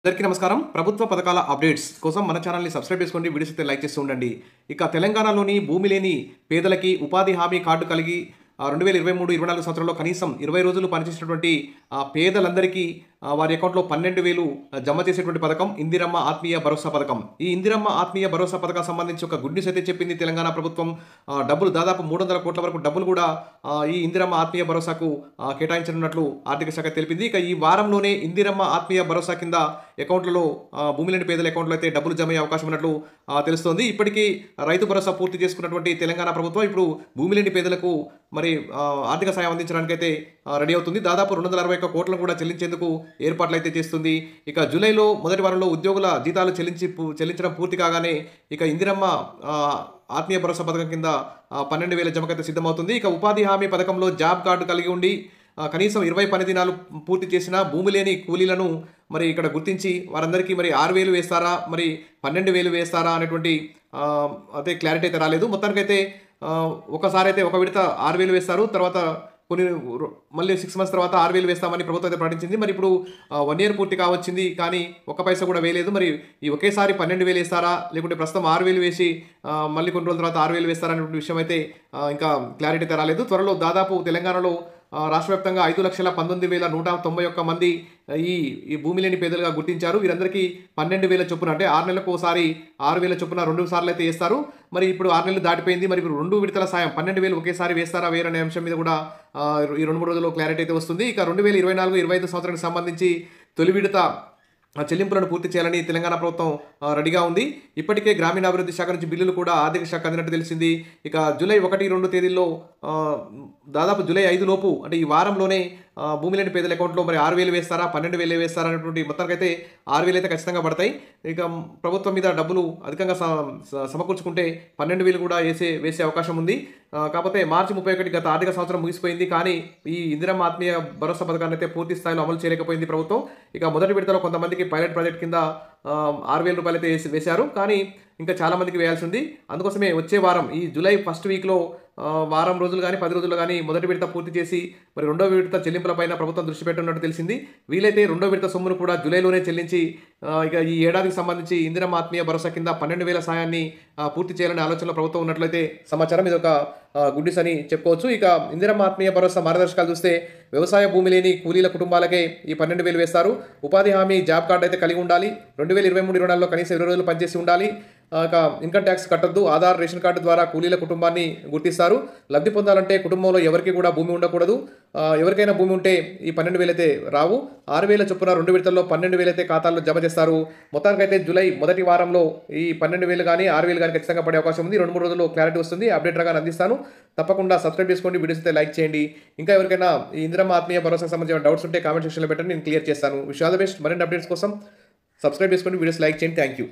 అందరికీ నమస్కారం. ప్రభుత్వ పథకాల అప్డేట్స్ కోసం మన ఛానల్ని సబ్స్క్రైబ్ చేసుకోండి. వీడియోస్ అయితే లైక్ చేస్తూ ఉండండి. ఇక తెలంగాణలోని భూమి లేని పేదలకి ఉపాధి హామీ కార్డు కలిగి 2023-24 సంవత్సరంలో కనీసం 20 రోజులు పనిచేసినటువంటి పేదలందరికీ వారి అకౌంట్లో 12,000 జమ చేసేటువంటి పథకం ఇందిరమ్మ ఆత్మీయ భరోసా పథకం. ఈ ఇందిరమ్మ ఆత్మీయ భరోసా పథకం సంబంధించి ఒక గుడ్ న్యూస్ అయితే చెప్పింది తెలంగాణ ప్రభుత్వం. డబ్బులు దాదాపు 300 కోట్ల వరకు డబ్బులు కూడా ఈ ఇందిరమ్మ ఆత్మీయ భరోసాకు కేటాయించనున్నట్లు ఆర్థిక శాఖ తెలిపింది. ఇక ఈ వారంలోనే ఇందిరమ్మ ఆత్మీయ భరోసా కింద అకౌంట్లలో భూమి లేని పేదల అకౌంట్లో అయితే డబ్బులు జమ అయ్యే అవకాశం ఉన్నట్లు తెలుస్తోంది. ఇప్పటికీ రైతు భరోసా పూర్తి చేసుకున్నటువంటి తెలంగాణ ప్రభుత్వం ఇప్పుడు భూమి లేని పేదలకు మరి ఆర్థిక సాయం అందించడానికి అయితే రెడీ అవుతుంది. దాదాపు 261 కోట్లను కూడా చెల్లించేందుకు ఏర్పాట్లు అయితే చేస్తుంది. ఇక జూలైలో మొదటి వారంలో ఉద్యోగుల జీతాలు చెల్లించడం పూర్తి కాగానే ఇక ఇందిరమ్మ ఆత్మీయ భరోసా పథకం కింద 12,000 జమకైతే సిద్ధమవుతుంది. ఇక ఉపాధి హామీ పథకంలో జాబ్ కార్డు కలిగి ఉండి కనీసం 20 పని దినాలు పూర్తి చేసిన భూమి లేని కూలీలను మరి ఇక్కడ గుర్తించి వారందరికీ మరి 6,000 వేస్తారా, మరి 12,000 వేస్తారా అనేటువంటి అయితే క్లారిటీ అయితే రాలేదు. మొత్తానికైతే ఒకసారి అయితే ఒక విడత 6,000 వేస్తారు, తర్వాత మళ్ళీ 6 మంత్స్ తర్వాత 6,000 వేస్తామని ప్రభుత్వం అయితే ప్రకటించింది. మరి ఇప్పుడు 1 ఇయర్ పూర్తి కావచ్చింది, కానీ ఒక్క పైసా కూడా వేయలేదు. మరి ఈ ఒకేసారి 12,000 వేస్తారా, లేకుంటే ప్రస్తుతం 6,000 వేసి మళ్ళీ కొన్ని రోజుల తర్వాత 6,000 వేస్తారా అనే విషయం అయితే ఇంకా క్లారిటీ అయితే రాలేదు. త్వరలో దాదాపు తెలంగాణలో రాష్ట్ర వ్యాప్తంగా 5,19,191 మంది ఈ భూమి లేని పేదలుగా గుర్తించారు. వీరందరికీ 12,000 చొప్పున, అంటే 6 నెలలకు ఒకసారి 6,000 చొప్పున 2 సార్లు అయితే వేస్తారు. మరి ఇప్పుడు 6 నెలలు దాటిపోయింది. మరి ఇప్పుడు 2 విడతల సాయం 12,000 ఒకేసారి వేస్తారా వేరనే అంశం మీద కూడా ఈ 2-3 రోజుల్లో క్లారిటీ అయితే వస్తుంది. ఇక 2024-25 సంవత్సరానికి సంబంధించి తొలి విడత చెల్లింపులను పూర్తి చేయాలని తెలంగాణ ప్రభుత్వం రెడీగా ఉంది. ఇప్పటికే గ్రామీణాభివృద్ధి శాఖ నుంచి బిల్లులు కూడా ఆర్థిక శాఖ అందినట్టు తెలిసింది. ఇక జూలై 1-2 తేదీల్లో దాదాపు జూలై 5 లోపు, అంటే ఈ వారంలోనే భూమి లేని పేదల అకౌంట్లో మరి 6,000 వేస్తారా, 12,000 వేస్తారా అనేటువంటి మొత్తానికైతే 6,000 అయితే ఖచ్చితంగా పడతాయి. ఇక ప్రభుత్వం మీద డబ్బులు అధికంగా సమకూర్చుకుంటే 12,000 కూడా వేసే అవకాశం ఉంది. కాకపోతే మార్చి 31 గత ఆర్థిక సంవత్సరం ముగిసిపోయింది, కానీ ఈ ఇందిరమ్మ ఆత్మీయ భరోసా పథకాన్ని అయితే పూర్తి స్థాయిలో అమలు చేయలేకపోయింది ప్రభుత్వం. ఇక మొదటి విడతలో కొంతమందికి పైలట్ ప్రాజెక్ట్ కింద 6,000 రూపాయలు అయితే వేశారు, కానీ ఇంకా చాలామందికి వేయాల్సి ఉంది. అందుకోసమే వచ్చే వారం ఈ జూలై ఫస్ట్ వీక్లో వారం రోజులు కానీ 10 రోజులు కానీ మొదటి విడత పూర్తి చేసి మరి రెండో విడత చెల్లింపులపైన ప్రభుత్వం దృష్టి పెట్టనున్నట్టు తెలిసింది. వీలైతే రెండో విడత సొమ్మును కూడా జూలైలోనే చెల్లించి ఇక ఈ ఏడాదికి సంబంధించి ఇందిరమ్మ ఆత్మీయ భరోసా కింద 12,000 సాయాన్ని పూర్తి చేయాలనే ఆలోచనలో ప్రభుత్వం ఉన్నట్లయితే సమాచారం. ఇది ఒక గుడ్ న్యూస్ అని చెప్పుకోవచ్చు. ఇక ఇందిరమ్మ ఆత్మీయ భరోసా మార్గదర్శకాలు చూస్తే వ్యవసాయ భూమి లేని కూలీల కుటుంబాలకే ఈ 12,000 వేస్తారు. ఉపాధి హామీ జాబ్ కార్డు అయితే కలిగి ఉండాలి. 2023-24లో కనీసం 20 రోజులు పనిచేసి ఉండాలి. ఇక ఇన్కమ్ ట్యాక్స్ కట్టద్దు. ఆధార్, రేషన్ కార్డు ద్వారా కూలీల కుటుంబాన్ని గుర్తిస్తారు. లబ్ధి పొందాలంటే కుటుంబంలో ఎవరికి కూడా భూమి ఉండకూడదు. ఎవరికైనా భూమి ఉంటే ఈ 12,000 అయితే రావు. 6,000 చొప్పున 2 విడతల్లో 12,000 అయితే ఖాతాల్లో జమ చేస్తారు. మొత్తానికైతే జూలై మొదటి వారంలో ఈ 12,000 కానీ 6,000 కానీ ఖచ్చితంగా పడే అవకాశం ఉంది. 2-3 రోజుల్లో క్లారిటీ వస్తుంది. అప్డేట్ రాగానే అందిస్తాను. తప్పకుండా సబ్స్క్రైబ్ చేసుకోండి, వీడియోస్ అయితే లైక్ చేయండి. ఇంకా ఎవరికైనా ఈ ఇందిరమ్మ ఆత్మీయ భరోసాకు సంబంధించిన డౌట్స్ ఉంటే కామెంట్ సెక్షన్లో పెట్టండి, నేను క్లియర్ చేస్తాను. Wish all the best. మరిన్ని అప్డేట్స్ కోసం సబ్స్క్రైబ్ చేసుకోండి, వీడియోస్ లైక్ చేయండి. Thank you.